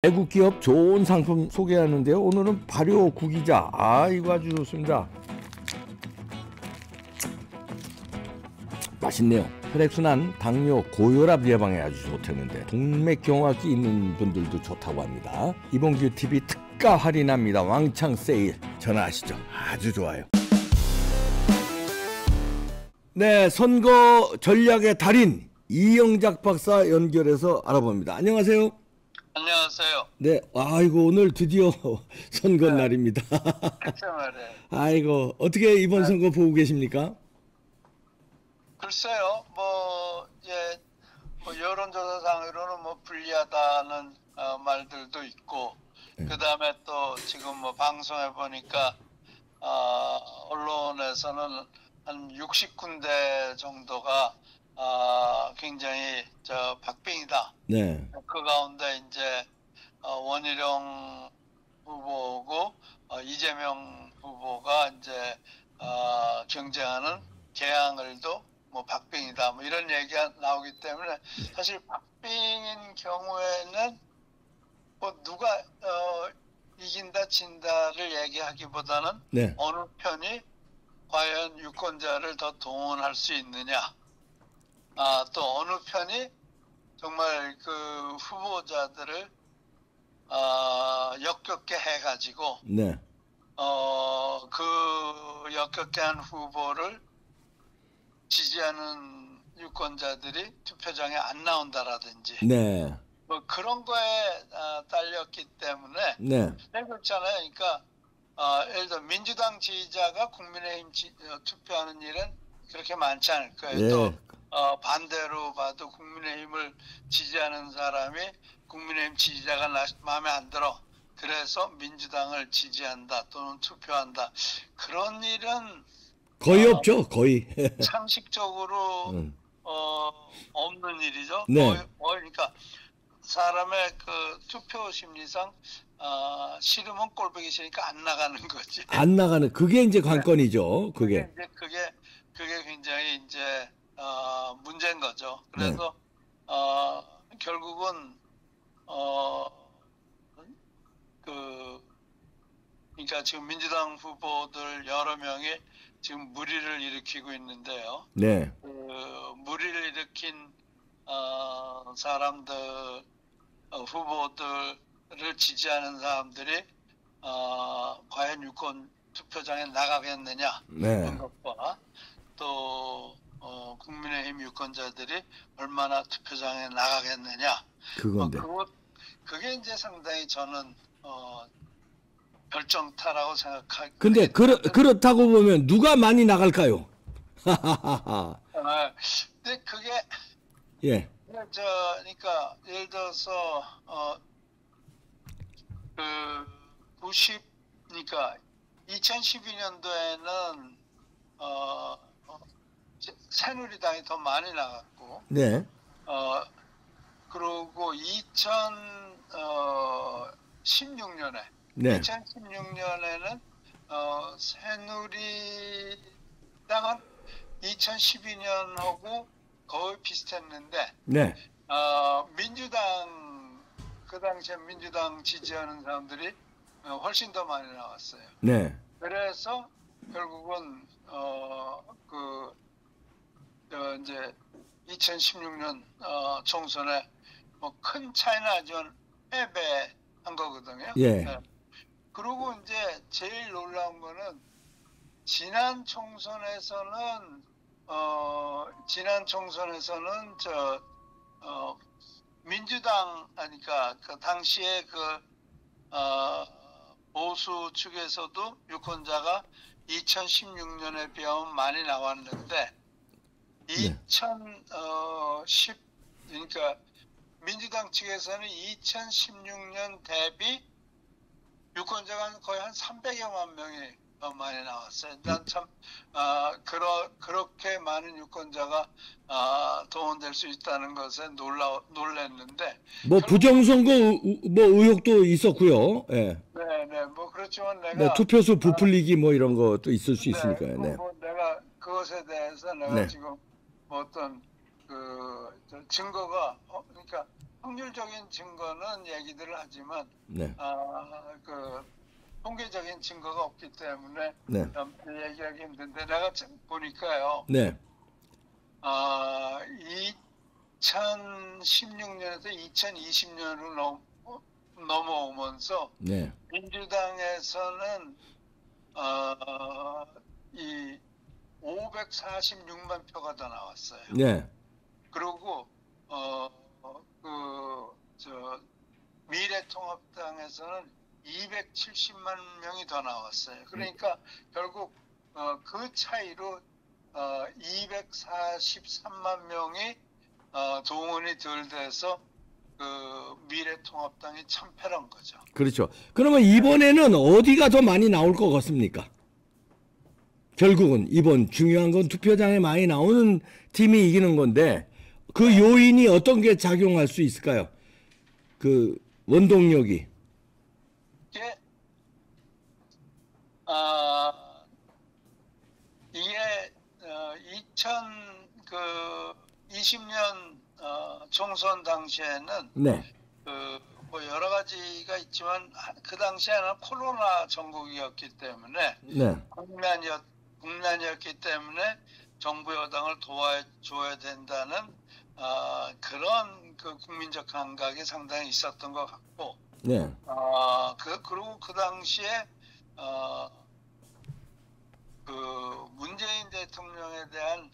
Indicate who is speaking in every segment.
Speaker 1: 외국 기업 좋은 상품 소개하는데요. 오늘은 발효 구기자. 이거 아주 좋습니다. 맛있네요. 혈액순환, 당뇨, 고혈압 예방에 아주 좋다는데 동맥경화기 있는 분들도 좋다고 합니다. 이봉규TV 특가 할인합니다. 왕창 세일. 전화하시죠. 아주 좋아요. 네, 선거 전략의 달인 이영작 박사 연결해서 알아봅니다. 안녕하세요.
Speaker 2: 안녕하세요.
Speaker 1: 네, 아이고 오늘 드디어 선거 날입니다.
Speaker 2: 글쎄 말이에요.
Speaker 1: 아이고 어떻게 이번 선거 보고 계십니까?
Speaker 2: 글쎄요, 여론조사상으로는 불리하다는 말들도 있고, 그 다음에 또 지금 방송해 보니까 언론에서는 한 60군데 정도가 굉장히 박빙이다.
Speaker 1: 네.
Speaker 2: 그 가운데 이제 원희룡 후보고 이재명 후보가 이제 경쟁하는 개항을도 박빙이다. 이런 얘기가 나오기 때문에 사실 박빙인 경우에는 누가 이긴다 진다를 얘기하기보다는
Speaker 1: 네.
Speaker 2: 어느 편이 과연 유권자를 더 동원할 수 있느냐, 또 어느 편이 정말 그 후보자들을 역겹게 해가지고
Speaker 1: 네.
Speaker 2: 그 역겹게 한 후보를 지지하는 유권자들이 투표장에 안 나온다라든지
Speaker 1: 네.
Speaker 2: 그런 거에 딸렸기 때문에
Speaker 1: 네.
Speaker 2: 그렇잖아요. 그러니까 예를 들어 민주당 지지자가 국민의힘 투표하는 일은 그렇게 많지 않을 거예요.
Speaker 1: 예.
Speaker 2: 또 반대로 봐도 국민의힘을 지지하는 사람이 국민의힘 지지자가 마음에 안 들어. 그래서 민주당을 지지한다 또는 투표한다. 그런 일은
Speaker 1: 거의 없죠. 거의.
Speaker 2: 상식적으로 없는 일이죠.
Speaker 1: 네.
Speaker 2: 그러니까 사람의 그 투표 심리상 싫으면 꼴보기 싫으니까 안 나가는 거지.
Speaker 1: 안 나가는 그게 이제 관건이죠. 그게.
Speaker 2: 그게 굉장히 이제 문제인 거죠. 그래서 결국은 그러니까 지금 민주당 후보들 여러 명이 지금 물의를 일으키고 있는데요.
Speaker 1: 네.
Speaker 2: 물의를 일으킨 사람들 후보들을 지지하는 사람들이 과연 유권 투표장에 나가겠느냐
Speaker 1: 네.
Speaker 2: 그런 것과 또 국민의힘 유권자들이 얼마나 투표장에 나가겠느냐
Speaker 1: 그건데.
Speaker 2: 그게 이제 상당히 저는 결정타라고 생각하기.
Speaker 1: 근데 그렇다고 보면 누가 많이 나갈까요?
Speaker 2: 근데 그게
Speaker 1: 예.
Speaker 2: 그러니까 예를 들어서 그러니까 2012년도에는 새누리당이 더 많이 나갔고,
Speaker 1: 네.
Speaker 2: 그리고 2016년에
Speaker 1: 네.
Speaker 2: 2016년에는 새누리당은 2012년하고 거의 비슷했는데,
Speaker 1: 네.
Speaker 2: 민주당 그 당시에 민주당 지지하는 사람들이 훨씬 더 많이 나왔어요.
Speaker 1: 네.
Speaker 2: 그래서 결국은 이제 2016년 총선에 큰 차이는 아니지만 패배한 거거든요.
Speaker 1: 예.
Speaker 2: 네. 그리고 이제 제일 놀라운 거는 지난 총선에서는 민주당 그러니까 그 당시에 보수 측에서도 유권자가 2016년에 비하면 많이 나왔는데 2010 그러니까 민주당 측에서는 2016년 대비 유권자가 거의 한 300여만 명이 많이 나왔어요. 난 참 그렇게 많은 유권자가 동원될 수 있다는 것에 놀랐는데.
Speaker 1: 부정선거 의혹도 있었고요. 예.
Speaker 2: 네, 그렇지만 내가
Speaker 1: 네, 투표수 부풀리기 이런 것도 있을 수 있으니까요. 네.
Speaker 2: 내가 그것에 대해서 내가
Speaker 1: 네.
Speaker 2: 지금 어떤 증거가 그러니까 확률적인 증거는 얘기들을 하지만
Speaker 1: 네.
Speaker 2: 그 통계적인 증거가 없기 때문에
Speaker 1: 네.
Speaker 2: 얘기하기 힘든데 내가 보니까요.
Speaker 1: 네.
Speaker 2: 2016년에서 2020년으로 넘어오면서
Speaker 1: 네.
Speaker 2: 민주당에서는 이 546만 표가 더 나왔어요.
Speaker 1: 네.
Speaker 2: 그리고 미래통합당에서는 270만 명이 더 나왔어요. 그러니까 결국 그 차이로 243만 명이 동원이 덜 돼서 그 미래통합당이 참패한 거죠.
Speaker 1: 그렇죠. 그러면 이번에는 어디가 더 많이 나올 것 같습니까? 결국은 이번 중요한 건 투표장에 많이 나오는 팀이 이기는 건데 그 요인이 어떤 게 작용할 수 있을까요? 그 원동력이.
Speaker 2: 이게 이게 2020년 총선 당시에는
Speaker 1: 네.
Speaker 2: 뭐 여러 가지가 있지만 그 당시에는 코로나 전국이었기 때문에
Speaker 1: 네.
Speaker 2: 국난이었기 때문에 정부 여당을 도와줘야 된다는 그런 그 국민적 감각이 상당히 있었던 것 같고,
Speaker 1: 네.
Speaker 2: 그리고 그 당시에 그 문재인 대통령에 대한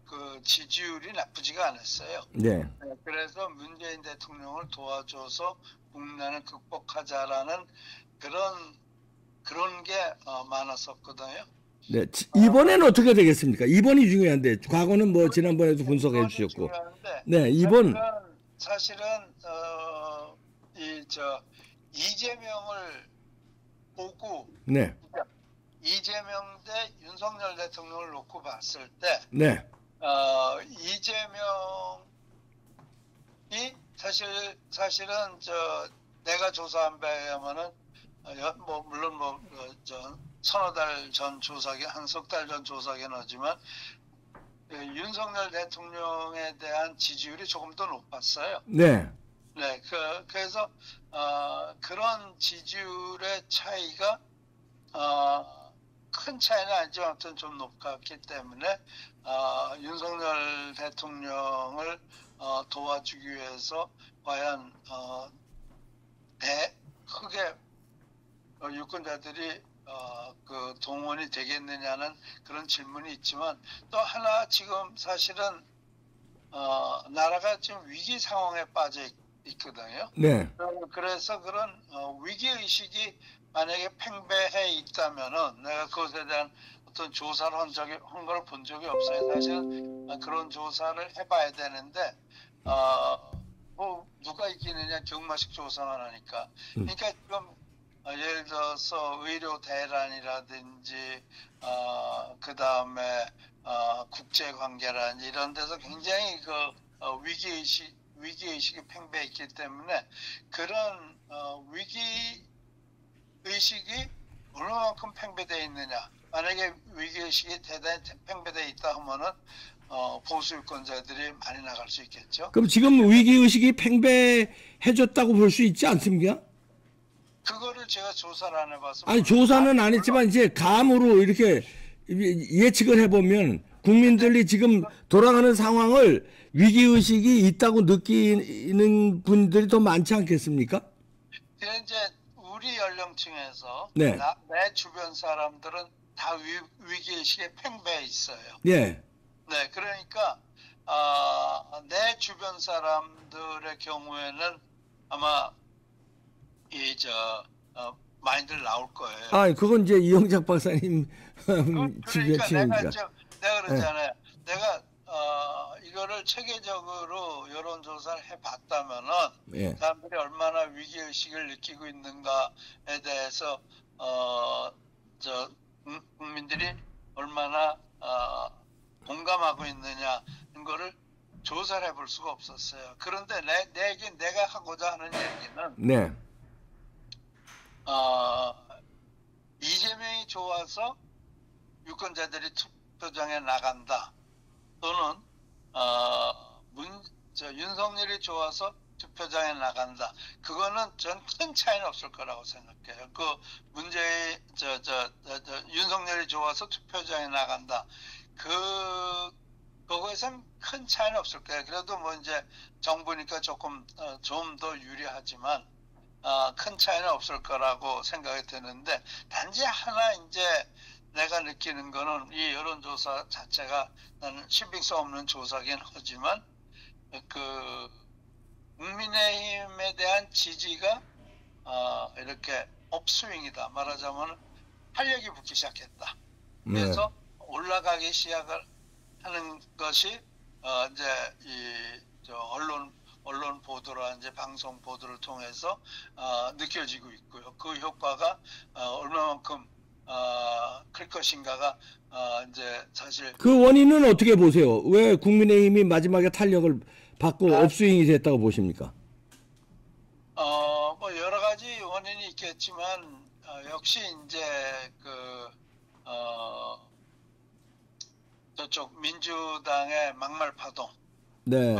Speaker 2: 그 지지율이 나쁘지가 않았어요.
Speaker 1: 네.
Speaker 2: 그래서 문재인 대통령을 도와줘서 국난을 극복하자라는 그런 게 많았었거든요.
Speaker 1: 네. 이번에는 어떻게 되겠습니까? 이번이 중요한데 과거는 뭐 지난번에도 분석해 주셨고. 네, 이번
Speaker 2: 사실은 이재명을 보고
Speaker 1: 네.
Speaker 2: 이재명 대 윤석열 대통령을 놓고 봤을 때
Speaker 1: 네.
Speaker 2: 이재명이 사실은 내가 조사한 바에 의하면은 뭐 물론 서너 달 전 조사기 한석 달 전 조사긴 하지만 윤석열 대통령에 대한 지지율이 조금 더 높았어요.
Speaker 1: 네.
Speaker 2: 네, 그래서 그런 지지율의 차이가 큰 차이는 아니지만 아무튼 좀 높았기 때문에 윤석열 대통령을 도와주기 위해서 과연 크게 유권자들이 그 동원이 되겠느냐는 그런 질문이 있지만 또 하나 지금 사실은 나라가 지금 위기 상황에 빠져 있거든요.
Speaker 1: 네.
Speaker 2: 그래서 그런 위기 의식이 만약에 팽배해 있다면은 내가 그것에 대한 어떤 조사를 한 걸 본 적이 없어요. 사실은 그런 조사를 해봐야 되는데 뭐 누가 이기느냐 경마식 조사만 하니까. 그러니까 지금 예를 들어서 의료 대란이라든지 그 다음에 국제 관계라든지 이런 데서 굉장히 그 위기 의식이 팽배했기 때문에 그런 위기 의식이 얼마만큼 팽배되어 있느냐. 만약에 위기 의식이 대단히 팽배되어 있다 하면은 보수 유권자들이 많이 나갈 수 있겠죠.
Speaker 1: 그럼 지금 위기 의식이 팽배해졌다고 볼 수 있지 않습니까?
Speaker 2: 그거를 제가 조사를 안 해봐서.
Speaker 1: 아니 조사는 안 했지만 이제 감으로 이렇게 예측을 해보면 국민들이 지금 돌아가는 상황을 위기 의식이 있다고 느끼는 분들이 더 많지 않겠습니까?
Speaker 2: 이제 우리 연령층에서
Speaker 1: 네.
Speaker 2: 내 주변 사람들은 다 위기 의식에 팽배해 있어요.
Speaker 1: 예.
Speaker 2: 네, 그러니까 내 주변 사람들의 경우에는 아마 많이들 나올 거예요.
Speaker 1: 아, 그건 이제 이영작 박사님
Speaker 2: 그러니까
Speaker 1: 주변이니까.
Speaker 2: 내가 그러잖아요. 내가 이거를 체계적으로 여론조사를 해봤다면은
Speaker 1: 예.
Speaker 2: 사람들이 얼마나 위기의식을 느끼고 있는가에 대해서 국민들이 얼마나 공감하고 있느냐 이거를 조사를 해볼 수가 없었어요. 그런데 내가 하고자 하는 얘기는
Speaker 1: 네.
Speaker 2: 이재명이 좋아서 유권자들이 투표장에 나간다 또는 윤석열이 좋아서 투표장에 나간다. 그거는 전 큰 차이는 없을 거라고 생각해요. 그 문제의 윤석열이 좋아서 투표장에 나간다. 그거에선 큰 차이는 없을 거예요. 그래도 뭐 이제 정부니까 조금 좀 더 유리하지만 큰 차이는 없을 거라고 생각이 드는데, 단지 하나 이제 내가 느끼는 거는 이 여론조사 자체가 나는 신빙성 없는 조사긴 하지만 국민의힘에 대한 지지가 이렇게 업스윙이다. 말하자면 활력이 붙기 시작했다. 그래서 올라가기 시작을 하는 것이 이제 언론 보도라든지 방송 보도를 통해서 느껴지고 있고요. 그 효과가 얼마만큼 클 것인가가 이제 사실
Speaker 1: 그 원인은 어떻게 보세요? 왜 국민의힘이 마지막에 탄력을 받고 업스윙이 됐다고 보십니까?
Speaker 2: 뭐 여러 가지 원인이 있겠지만 역시 이제 저쪽 민주당의 막말 파동.
Speaker 1: 네.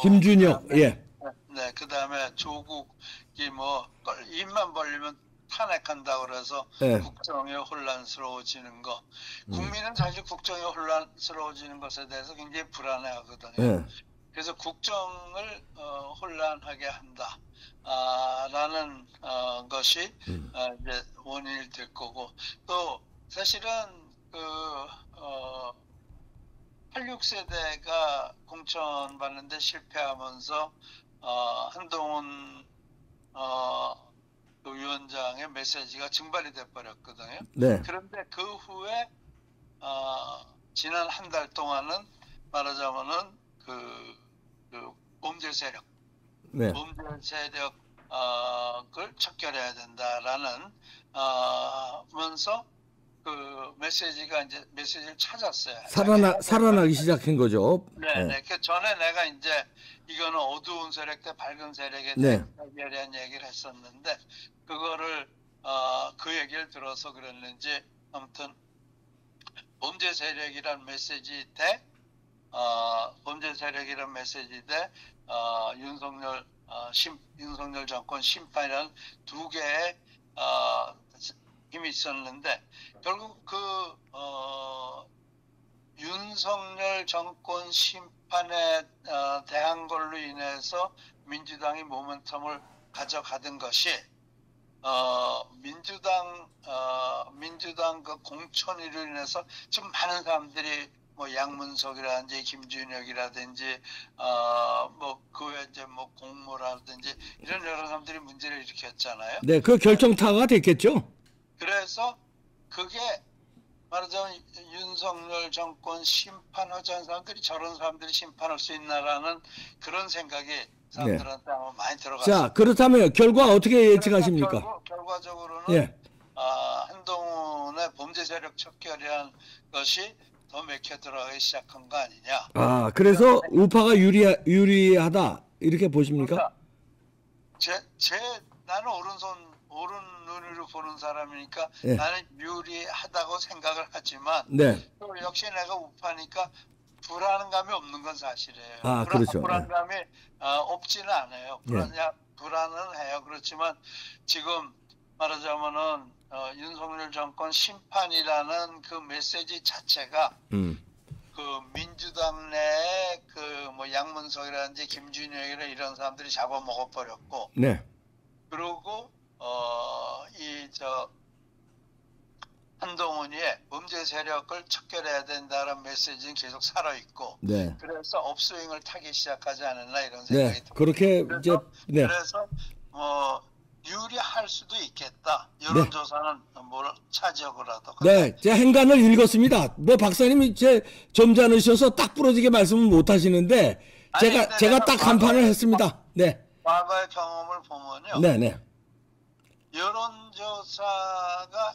Speaker 1: 김준혁. 예.
Speaker 2: 네. 그다음에 조국이 뭐 입만 벌리면 탄핵한다고 그래서
Speaker 1: 네.
Speaker 2: 국정이 혼란스러워지는 거. 국민은 사실 국정이 혼란스러워지는 것에 대해서 굉장히 불안해하거든요.
Speaker 1: 네.
Speaker 2: 그래서 국정을 혼란하게 한다. 라는 것이 이제 원인이 될 거고, 또 사실은 86세대가 공천 받는데 실패하면서 한동훈 위원장의 메시지가 증발이 돼 버렸거든요.
Speaker 1: 네.
Speaker 2: 그런데 그 후에 지난 한 달 동안은 말하자면은 범죄 세력,
Speaker 1: 네.
Speaker 2: 범죄 세력을 척결해야 된다라는 면서 그 메시지를 찾았어요.
Speaker 1: 살아나기 시작한 거죠.
Speaker 2: 네. 그 전에 내가 이제 이거는 어두운 세력 대 밝은 세력에
Speaker 1: 네.
Speaker 2: 대한 얘기를 했었는데, 그거를 그 얘기를 들어서 그랬는지 아무튼 범죄 세력이란 메시지 대 윤석열 정권 심판이라는 두 개의 힘이 있었는데, 결국 윤석열 정권 심판에 대한 걸로 인해서 민주당이 모멘텀을 가져가던 것이 민주당 그 공천으로 인해서 좀 많은 사람들이 뭐 양문석이라든지 김준혁이라든지 뭐 그 외에 이제 뭐 공모라든지 이런 여러 사람들이 문제를 일으켰잖아요.
Speaker 1: 네, 그 결정타가 됐겠죠.
Speaker 2: 그래서 그게 말하자면 윤석열 정권 심판하자는 사람들이 저런 사람들이 심판할 수 있나라는 그런 생각이 사람들한테 아마 많이 들어갔어요.
Speaker 1: 자, 그렇다면 결과 어떻게 예측하십니까?
Speaker 2: 결과적으로는 한동훈의 범죄 세력 척결이라는 것이 더 맥혀 들어가기 시작한 거 아니냐.
Speaker 1: 그래서 우파가 유리하다 이렇게 보십니까?
Speaker 2: 그러니까 나는 오른 눈으로 보는 사람이니까 나는 유리하다고 생각을 하지만 또 역시 내가 우파니까 불안감이 없는 건 사실이에요.
Speaker 1: 그렇죠.
Speaker 2: 불안감이 없지는 않아요. 불안은 해요. 그렇지만 지금 말하자면은 윤석열 정권 심판이라는 그 메시지 자체가 그 민주당 내에 뭐 양문석이라든지 김준혁이나 이런 사람들이 잡아먹어 버렸고, 그리고 한동훈이 범죄 세력을 척결해야 된다는 메시지는 계속 살아있고, 그래서 업스윙을 타기 시작하지 않았나 이런 생각이 듭니다.
Speaker 1: 그렇게
Speaker 2: 그래서 뭐 유리할 수도 있겠다. 여론조사는 뭘 차지하고라도.
Speaker 1: 제가 행간을 읽었습니다. 뭐 박사님이 점잖으셔서 딱 부러지게 말씀은 못 하시는데 제가 딱 간판을 했습니다.
Speaker 2: 과거의 경험을 보면요. 여론조사가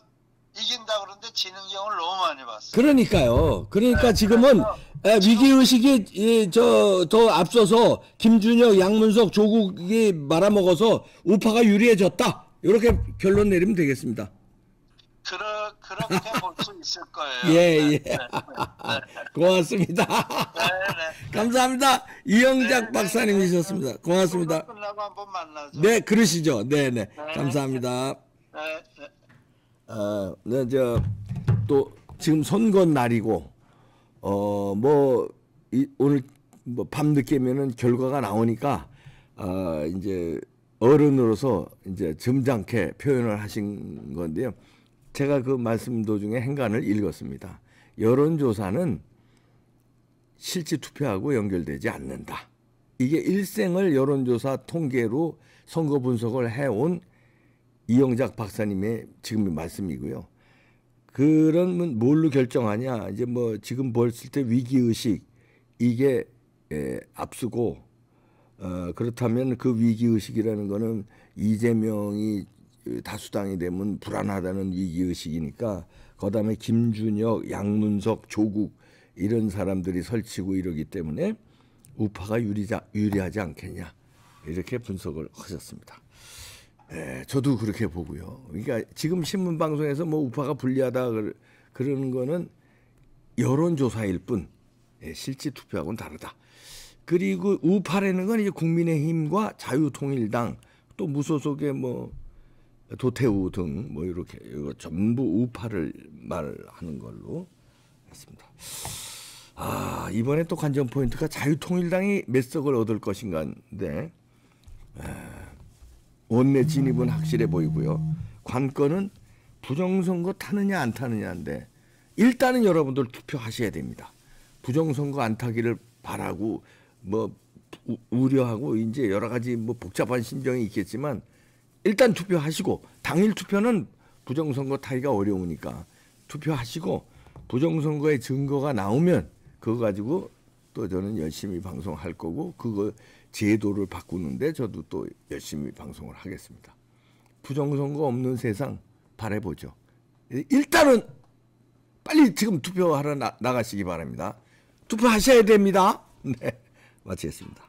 Speaker 2: 이긴다 그러는데 지는 경우를 너무 많이 봤어요.
Speaker 1: 그러니까 지금은 위기의식이 더 앞서서 김준혁, 양문석, 조국이 말아먹어서 우파가 유리해졌다. 이렇게 결론 내리면 되겠습니다.
Speaker 2: 그렇게 볼 수 있을 거예요.
Speaker 1: 예,
Speaker 2: 네,
Speaker 1: 예.
Speaker 2: 네,
Speaker 1: 고맙습니다.
Speaker 2: 네, 네.
Speaker 1: 감사합니다. 이영작
Speaker 2: 네,
Speaker 1: 박사님이셨습니다. 고맙습니다.
Speaker 2: 수업 끝나고 한번 만나죠.
Speaker 1: 네, 그러시죠. 네, 네.
Speaker 2: 네.
Speaker 1: 감사합니다.
Speaker 2: 네, 네.
Speaker 1: 네, 또 지금 선거 날이고 오늘 뭐 밤늦게면은 결과가 나오니까 이제 어른으로서 이제 점잖게 표현을 하신 건데요. 제가 그 말씀 도중에 행간을 읽었습니다. 여론조사는 실제 투표하고 연결되지 않는다. 이게 일생을 여론조사 통계로 선거 분석을 해온 이영작 박사님의 지금의 말씀이고요. 그러면 뭘로 결정하냐? 이제 뭐 지금 봤을 때 위기의식 이게 앞서고 그렇다면 그 위기의식이라는 거는 이재명이 다수당이 되면 불안하다는 위기의식이니까 그다음에 김준혁, 양문석, 조국 이런 사람들이 설치고 이러기 때문에 우파가 유리하지 않겠냐 이렇게 분석을 하셨습니다. 저도 그렇게 보고요. 그러니까 지금 신문 방송에서 뭐 우파가 불리하다 그러는 거는 여론조사일 뿐 실제 투표하고는 다르다. 그리고 우파라는 건 이제 국민의힘과 자유통일당 또 무소속의 뭐 도태우 등 뭐 이렇게 이거 전부 우파를 말하는 걸로 했습니다. 이번에 또 관전 포인트가 자유통일당이 몇 석을 얻을 것인가인데 원내 진입은 확실해 보이고요. 관건은 부정선거 타느냐 안 타느냐인데 일단은 여러분들 투표하셔야 됩니다. 부정선거 안 타기를 바라고 뭐 우려하고 이제 여러 가지 뭐 복잡한 심정이 있겠지만 일단 투표하시고 당일 투표는 부정선거 타기가 어려우니까 투표하시고 부정선거의 증거가 나오면 그거 가지고 또 저는 열심히 방송할 거고 그거 제도를 바꾸는데 저도 또 열심히 방송을 하겠습니다. 부정선거 없는 세상 바라보죠. 일단은 빨리 지금 투표하러 나가시기 바랍니다. 투표하셔야 됩니다. 네, 마치겠습니다.